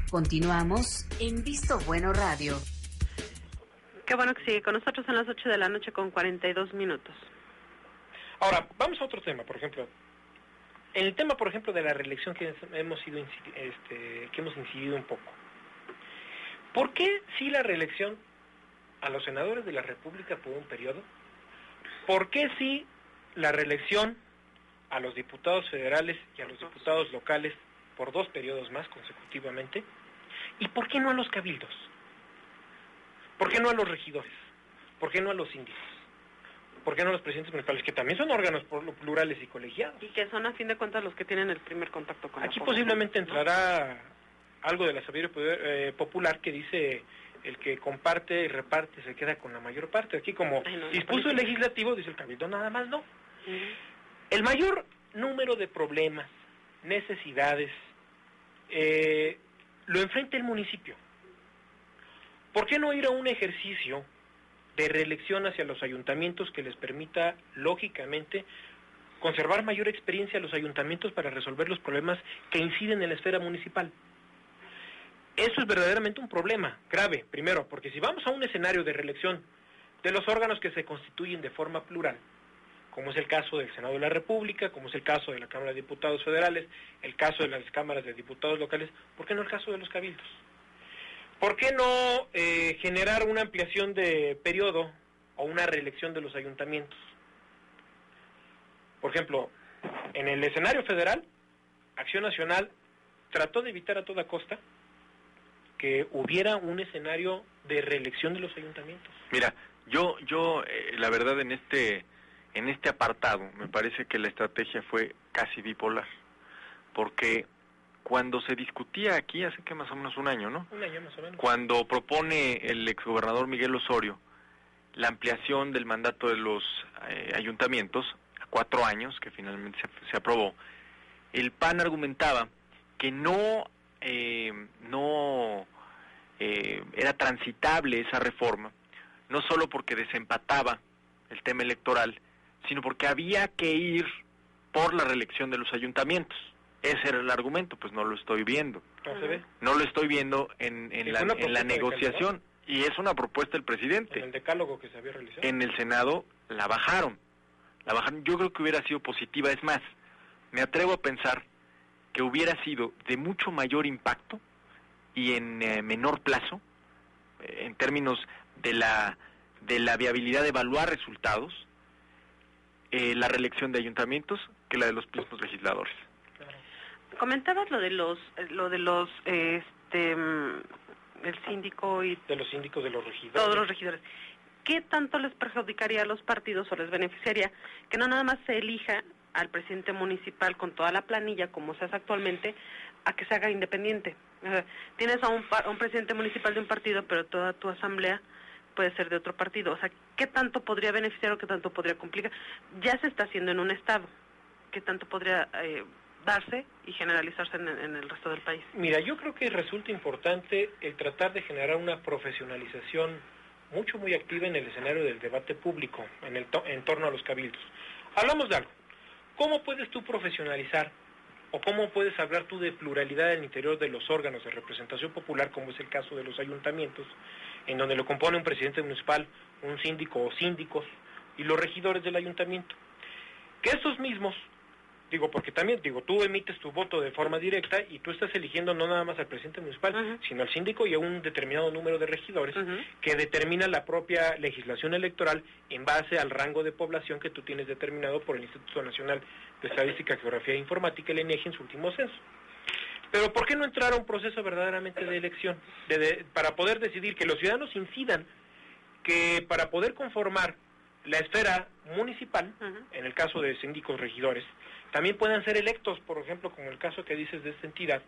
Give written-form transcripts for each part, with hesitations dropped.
Continuamos en Visto Bueno Radio. Qué bueno que sigue con nosotros, son las 8 de la noche con 42 minutos. Ahora, vamos a otro tema, por ejemplo. En el tema, por ejemplo, de la reelección que hemos incidido un poco. ¿Por qué si la reelección a los senadores de la República por un periodo? ¿Por qué si la reelección a los diputados federales y a los diputados locales por 2 periodos más consecutivamente? ¿Y por qué no a los cabildos? ¿Por qué no a los regidores? ¿Por qué no a los síndicos? ¿Por qué no a los presidentes municipales, que también son órganos plurales y colegiados? Y que son, a fin de cuentas, los que tienen el primer contacto con Aquí la posiblemente población, entrará algo de la sabiduría popular que dice: el que comparte y reparte se queda con la mayor parte. Aquí, como dispuso el legislativo, dice el cabildo nada más no. El mayor número de problemas, necesidades, lo enfrenta el municipio. ¿Por qué no ir a un ejercicio de reelección hacia los ayuntamientos que les permita, lógicamente, conservar mayor experiencia a los ayuntamientos para resolver los problemas que inciden en la esfera municipal? Eso es verdaderamente un problema grave, primero, porque si vamos a un escenario de reelección de los órganos que se constituyen de forma plural, como es el caso del Senado de la República, como es el caso de la Cámara de Diputados Federales, el caso de las cámaras de diputados locales, ¿por qué no el caso de los cabildos? ¿Por qué no generar una ampliación de periodo o una reelección de los ayuntamientos? Por ejemplo, en el escenario federal, Acción Nacional trató de evitar a toda costa que hubiera un escenario de reelección de los ayuntamientos. Mira, yo la verdad en este apartado me parece que la estrategia fue casi bipolar, porque cuando se discutía aquí hace que más o menos un año, ¿no? Un año más o menos. Cuando propone el exgobernador Miguel Osorio la ampliación del mandato de los ayuntamientos a 4 años, que finalmente se aprobó, el PAN argumentaba que no era transitable esa reforma, no solo porque desempataba el tema electoral, sino porque había que ir por la reelección de los ayuntamientos. Ese era el argumento. Pues no lo estoy viendo. ¿No se ve? No lo estoy viendo en la negociación, y es una propuesta del presidente. En el decálogo que se había realizado. En el Senado la bajaron. Yo creo que hubiera sido positiva. Es más, me atrevo a pensar que hubiera sido de mucho mayor impacto y en menor plazo, en términos de la viabilidad de evaluar resultados, la reelección de ayuntamientos que la de los mismos legisladores. Comentabas lo de los el síndico y de los síndicos, de los regidores. Todos los regidores. ¿Qué tanto les perjudicaría a los partidos o les beneficiaría que no nada más se elija al presidente municipal con toda la planilla como se hace actualmente, a que se haga independiente? Tienes a un presidente municipal de un partido, pero toda tu asamblea puede ser de otro partido. O sea, ¿qué tanto podría beneficiar o qué tanto podría complicar? Ya se está haciendo en un estado. ¿Qué tanto podría darse y generalizarse en el resto del país? Mira, yo creo que resulta importante el tratar de generar una profesionalización muy activa en el escenario del debate público, en torno a los cabildos. Hablamos de algo. ¿Cómo puedes tú profesionalizar o cómo puedes hablar tú de pluralidad en el interior de los órganos de representación popular, como es el caso de los ayuntamientos, en donde lo compone un presidente municipal, un síndico o síndicos y los regidores del ayuntamiento? Que estos mismos, porque también, tú emites tu voto de forma directa y tú estás eligiendo no nada más al presidente municipal, sino al síndico y a un determinado número de regidores que determina la propia legislación electoral en base al rango de población que tú tienes determinado por el Instituto Nacional de Estadística, Geografía e Informática, el INEGI, en su último censo. Pero ¿por qué no entrar a un proceso verdaderamente de elección? Para poder decidir, que los ciudadanos incidan, que para poder conformar la esfera municipal, en el caso de síndicos regidores, también puedan ser electos, por ejemplo, como el caso que dices de esta entidad,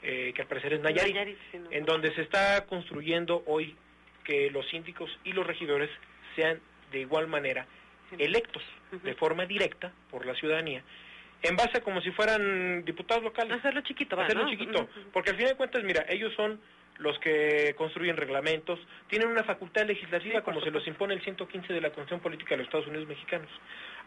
que al parecer es Nayarit, en donde se está construyendo hoy que los síndicos y los regidores sean de igual manera electos de forma directa por la ciudadanía, en base a como si fueran diputados locales. Hacerlo chiquito, porque al fin de cuentas, mira, ellos son los que construyen reglamentos, tienen una facultad legislativa como se los impone el 115 de la Constitución Política de los Estados Unidos Mexicanos.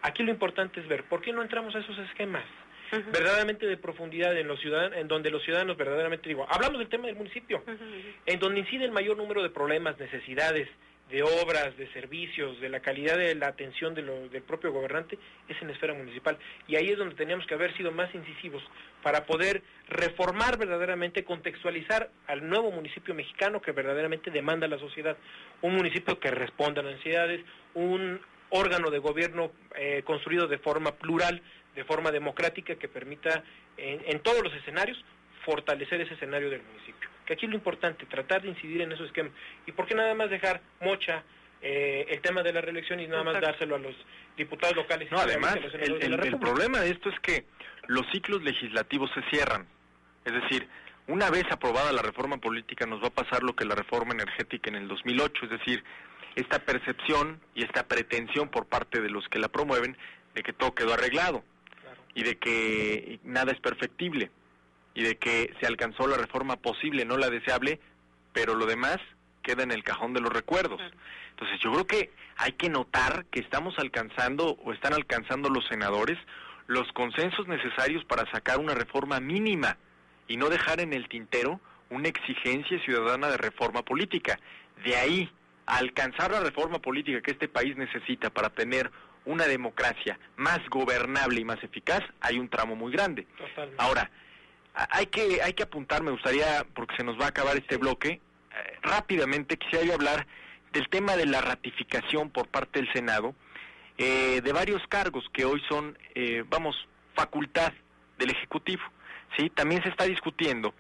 Aquí lo importante es ver, ¿por qué no entramos a esos esquemas? verdaderamente de profundidad en los ciudadanos, en donde los ciudadanos verdaderamente, hablamos del tema del municipio, en donde incide el mayor número de problemas, necesidades, de obras, de servicios, de la calidad de la atención del propio gobernante, es en la esfera municipal. Y ahí es donde teníamos que haber sido más incisivos para poder reformar verdaderamente, contextualizar al nuevo municipio mexicano que verdaderamente demanda la sociedad. Un municipio que responda a las necesidades, un órgano de gobierno construido de forma plural, de forma democrática, que permita en todos los escenarios fortalecer ese escenario del municipio. Que aquí es lo importante, tratar de incidir en esos esquemas. ¿Y por qué nada más dejar mocha el tema de la reelección y nada más dárselo a los diputados locales? No, además, el problema de esto es que los ciclos legislativos se cierran. Es decir, una vez aprobada la reforma política nos va a pasar lo que la reforma energética en el 2008, es decir, esta percepción y esta pretensión por parte de los que la promueven de que todo quedó arreglado, claro, y de que nada es perfectible, y de que se alcanzó la reforma posible, no la deseable, pero lo demás queda en el cajón de los recuerdos. Entonces yo creo que hay que notar que estamos alcanzando, o están alcanzando los senadores, los consensos necesarios para sacar una reforma mínima, y no dejar en el tintero una exigencia ciudadana de reforma política. De ahí a alcanzar la reforma política que este país necesita para tener una democracia más gobernable y más eficaz, hay un tramo muy grande. Totalmente. Ahora, hay que apuntar, me gustaría, porque se nos va a acabar este bloque, rápidamente quisiera yo hablar del tema de la ratificación por parte del Senado de varios cargos que hoy son, facultad del Ejecutivo. Sí, también se está discutiendo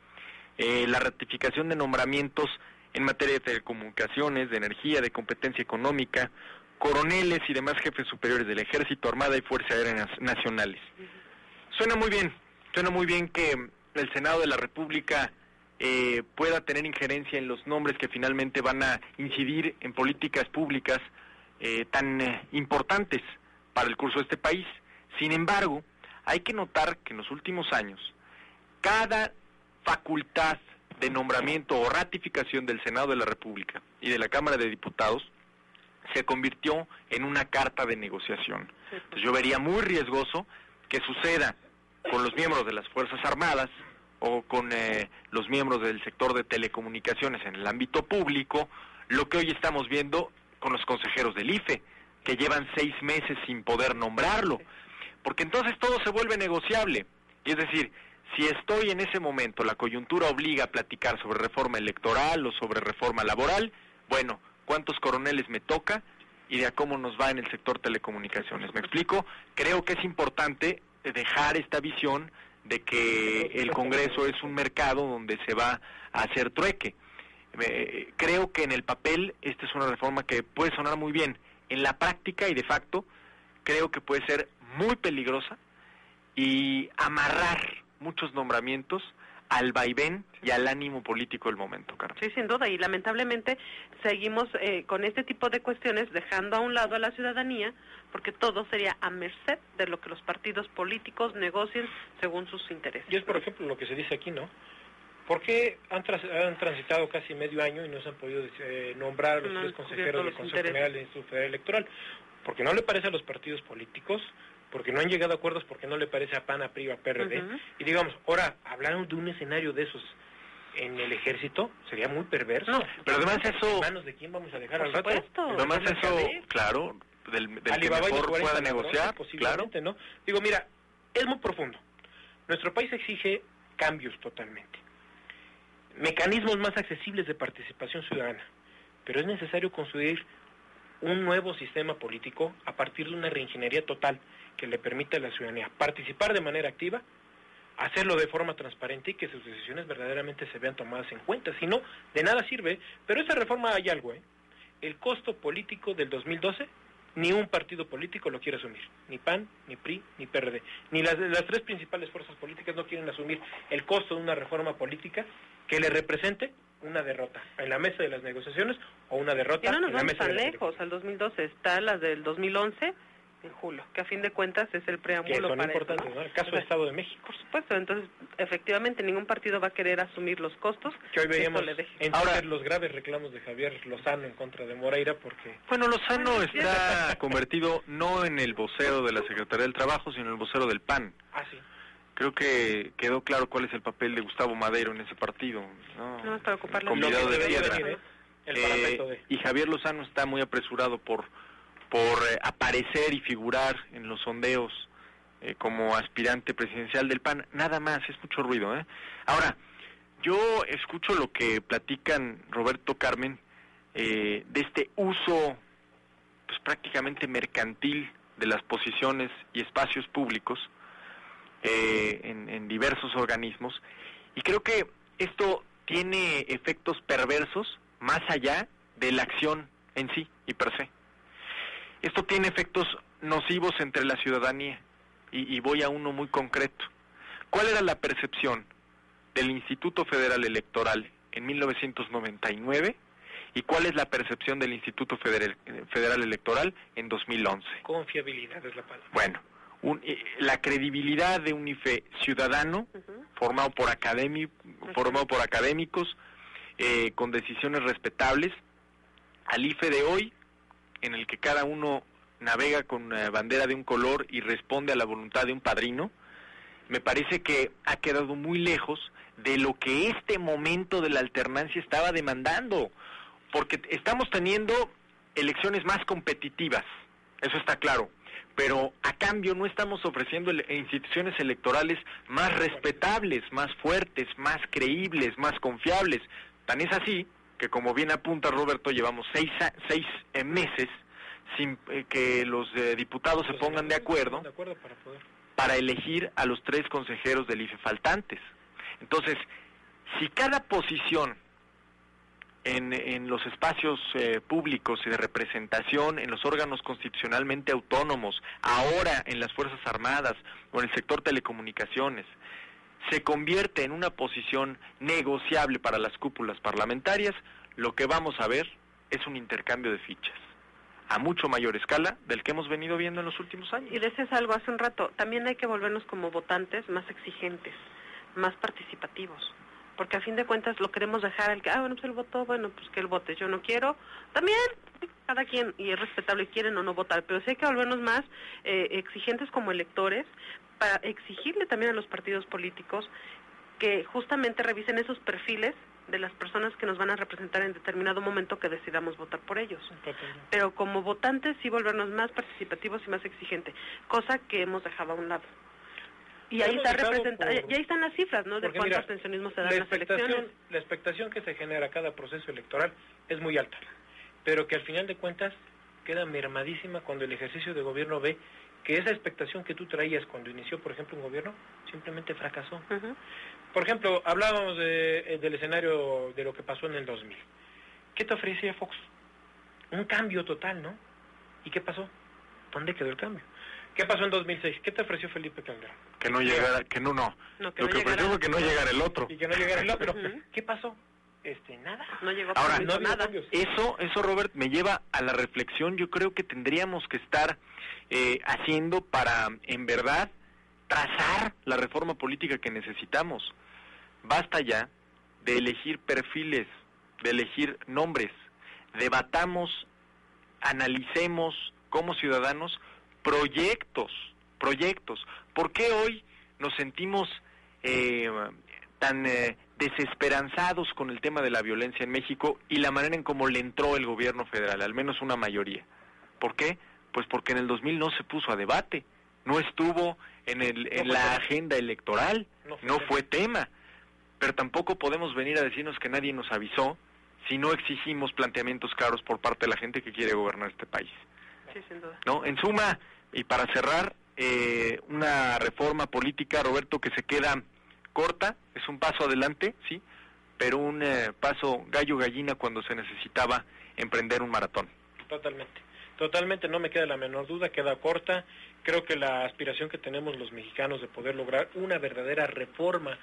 la ratificación de nombramientos en materia de telecomunicaciones, de energía, de competencia económica, coroneles y demás jefes superiores del Ejército, Armada y Fuerzas Aéreas Nacionales. Suena muy bien que el Senado de la República pueda tener injerencia en los nombres que finalmente van a incidir en políticas públicas tan importantes para el curso de este país. Sin embargo, hay que notar que en los últimos años, cada facultad de nombramiento o ratificación del Senado de la República y de la Cámara de Diputados se convirtió en una carta de negociación. Entonces yo vería muy riesgoso que suceda con los miembros de las Fuerzas Armadas o con los miembros del sector de telecomunicaciones en el ámbito público, lo que hoy estamos viendo con los consejeros del IFE, que llevan 6 meses sin poder nombrarlo, porque entonces todo se vuelve negociable. Y es decir, si estoy en ese momento, la coyuntura obliga a platicar sobre reforma electoral o sobre reforma laboral, bueno, ¿cuántos coroneles me toca? Y de a cómo nos va en el sector telecomunicaciones. ¿Me explico? Creo que es importante dejar esta visión de que el Congreso es un mercado donde se va a hacer trueque. Creo que en el papel esta es una reforma que puede sonar muy bien. En la práctica y de facto creo que puede ser muy peligrosa y amarrar muchos nombramientos al vaivén y al ánimo político del momento, Carmen. Sí, sin duda, y lamentablemente seguimos con este tipo de cuestiones dejando a un lado a la ciudadanía, porque todo sería a merced de lo que los partidos políticos negocien según sus intereses. Y es, por ejemplo, lo que se dice aquí, ¿no? ¿Por qué han transitado casi medio año y no se han podido nombrar a los 3 consejeros del Consejo General del Instituto Federal Electoral? Porque no le parece a los partidos políticos, porque no han llegado a acuerdos, porque no le parece a PAN, a PRI, a PRD, y digamos, ahora, hablar de un escenario de esos en el Ejército sería muy perverso. No, pero además eso... ¿En manos de quién vamos a dejar al rato? Además eso, claro, del que mejor pueda negociar, claro. ¿No? Digo, mira, es muy profundo. Nuestro país exige cambios totalmente. Mecanismos más accesibles de participación ciudadana, pero es necesario construir un nuevo sistema político a partir de una reingeniería total que le permita a la ciudadanía participar de manera activa, hacerlo de forma transparente y que sus decisiones verdaderamente se vean tomadas en cuenta. Si no, de nada sirve. Pero esa reforma hay algo, el costo político del 2012, ni un partido político lo quiere asumir, ni PAN, ni PRI, ni PRD, ni las 3 principales fuerzas políticas no quieren asumir el costo de una reforma política que le represente una derrota en la mesa de las negociaciones o una derrota en la mesa de la no nos vamos tan lejos, al 2012 está la del 2011 en julio, que a fin de cuentas es el preámbulo para importantes, eso, ¿no? El caso del Estado de México. Por supuesto, entonces, efectivamente, ningún partido va a querer asumir los costos que hoy veíamos ahora los graves reclamos de Javier Lozano en contra de Moreira, porque... Bueno, Lozano está convertido no en el vocero de la Secretaría del Trabajo, sino en el vocero del PAN. Ah, sí. Creo que quedó claro cuál es el papel de Gustavo Madero en ese partido, No es para ocuparle convidado de piedra. Y Javier Lozano está muy apresurado por aparecer y figurar en los sondeos como aspirante presidencial del PAN. Nada más, es mucho ruido. Ahora, yo escucho lo que platican Roberto, Carmen, de este uso pues prácticamente mercantil de las posiciones y espacios públicos en diversos organismos, y creo que esto tiene efectos perversos más allá de la acción en sí y per se. Esto tiene efectos nocivos entre la ciudadanía, y voy a uno muy concreto. ¿Cuál era la percepción del Instituto Federal Electoral en 1999 y cuál es la percepción del Instituto Federal Electoral en 2011? Confiabilidad es la palabra. Bueno, la credibilidad de un IFE ciudadano, formado por académicos, con decisiones respetables, al IFE de hoy, en el que cada uno navega con una bandera de un color y responde a la voluntad de un padrino, me parece que ha quedado muy lejos de lo que este momento de la alternancia estaba demandando, porque estamos teniendo elecciones más competitivas, eso está claro, pero a cambio no estamos ofreciendo instituciones electorales más respetables, más fuertes, más creíbles, más confiables. Tan es así que, como bien apunta Roberto, llevamos seis meses sin que los diputados se pongan de acuerdo para elegir a los 3 consejeros del IFE faltantes. Entonces, si cada posición en los espacios públicos y de representación, en los órganos constitucionalmente autónomos, ahora en las Fuerzas Armadas o en el sector telecomunicaciones, se convierte en una posición negociable para las cúpulas parlamentarias, lo que vamos a ver es un intercambio de fichas a mucho mayor escala del que hemos venido viendo en los últimos años. Y decías algo hace un rato, también hay que volvernos como votantes más exigentes, más participativos, porque a fin de cuentas lo queremos dejar al que, pues él votó, pues que él vote, yo no quiero, también cada quien, y es respetable, quieren o no votar, pero sí hay que volvernos más exigentes como electores, para exigirle también a los partidos políticos que justamente revisen esos perfiles de las personas que nos van a representar en determinado momento que decidamos votar por ellos. Pero como votantes sí volvernos más participativos y más exigentes, cosa que hemos dejado a un lado. Y ahí está y ahí están las cifras, ¿no? De cuántos abstencionismos se dan en las elecciones. La expectación que se genera a cada proceso electoral es muy alta, pero que al final de cuentas queda mermadísima cuando el ejercicio de gobierno ve que esa expectación que tú traías cuando inició, por ejemplo, un gobierno, simplemente fracasó. Por ejemplo, hablábamos del escenario de lo que pasó en el 2000. ¿Qué te ofrecía Fox? Un cambio total, ¿no? ¿Y qué pasó? ¿Dónde quedó el cambio? ¿Qué pasó en 2006? ¿Qué te ofreció Felipe Calderón? Que no llegara, lo que ofreció fue que no llegara el otro. Y que no llegara el otro. ¿Qué pasó? Nada. No llegó. Ahora, no nada. Eso, Robert, me lleva a la reflexión. Yo creo que tendríamos que estar haciendo para, en verdad, trazar la reforma política que necesitamos. Basta ya de elegir perfiles, de elegir nombres. Debatamos, analicemos como ciudadanos proyectos. ¿Por qué hoy nos sentimos tan desesperanzados con el tema de la violencia en México y la manera en cómo le entró el gobierno federal, al menos una mayoría? ¿Por qué? Pues porque en el 2000 no se puso a debate, no estuvo en la agenda electoral, no fue tema. Pero tampoco podemos venir a decirnos que nadie nos avisó si no exigimos planteamientos claros por parte de la gente que quiere gobernar este país. Sí, sin duda. ¿No? En suma, y para cerrar, una reforma política, Roberto, que se queda corta, es un paso adelante, sí, pero un paso gallo-gallina cuando se necesitaba emprender un maratón. Totalmente, no me queda la menor duda, queda corta. Creo que la aspiración que tenemos los mexicanos de poder lograr una verdadera reforma,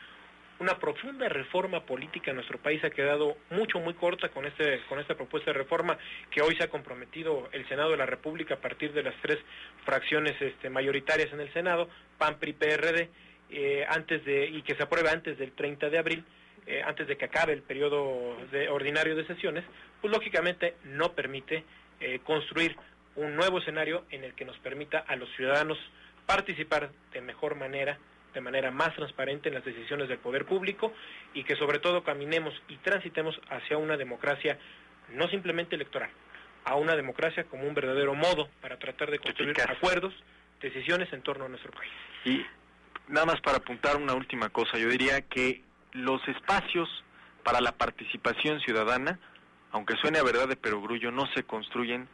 una profunda reforma política en nuestro país ha quedado muy corta con esta propuesta de reforma que hoy se ha comprometido el Senado de la República a partir de las 3 fracciones mayoritarias en el Senado, PAN, PRI, PRD, y que se apruebe antes del 30 de abril, antes de que acabe el periodo ordinario de sesiones, pues lógicamente no permite construir un nuevo escenario en el que nos permita a los ciudadanos participar de mejor manera de manera más transparente en las decisiones del poder público y que sobre todo caminemos y transitemos hacia una democracia no simplemente electoral, a una democracia como un verdadero modo para tratar de construir acuerdos, decisiones en torno a nuestro país. Y nada más para apuntar una última cosa, yo diría que los espacios para la participación ciudadana, aunque suene a verdad de perogrullo, no se construyen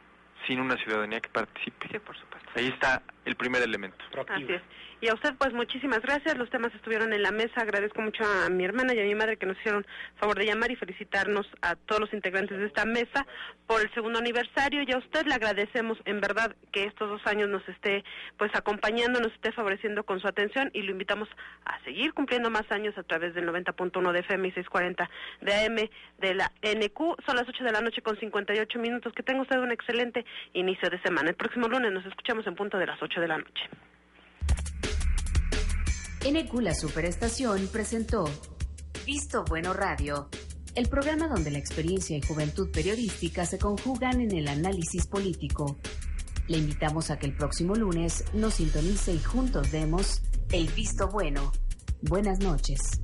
sin una ciudadanía que participe. Sí, por supuesto. Ahí está el primer elemento. Así es. Y a usted, pues, muchísimas gracias. Los temas estuvieron en la mesa. Agradezco mucho a mi hermana y a mi madre que nos hicieron favor de llamar y felicitarnos a todos los integrantes de esta mesa por el segundo aniversario. Y a usted le agradecemos, en verdad, que estos 2 años nos esté, pues, acompañando, nos esté favoreciendo con su atención y lo invitamos a seguir cumpliendo más años a través del 90.1 de FM y 640 de AM de la NQ. Son las 8 de la noche con 58 minutos. Que tenga usted un excelente inicio de semana. El próximo lunes nos escuchamos en punto de las 8 de la noche. NQ La Superestación presentó Visto Bueno Radio, el programa donde la experiencia y juventud periodística se conjugan en el análisis político. Le invitamos a que el próximo lunes nos sintonice y juntos demos el Visto Bueno. Buenas noches.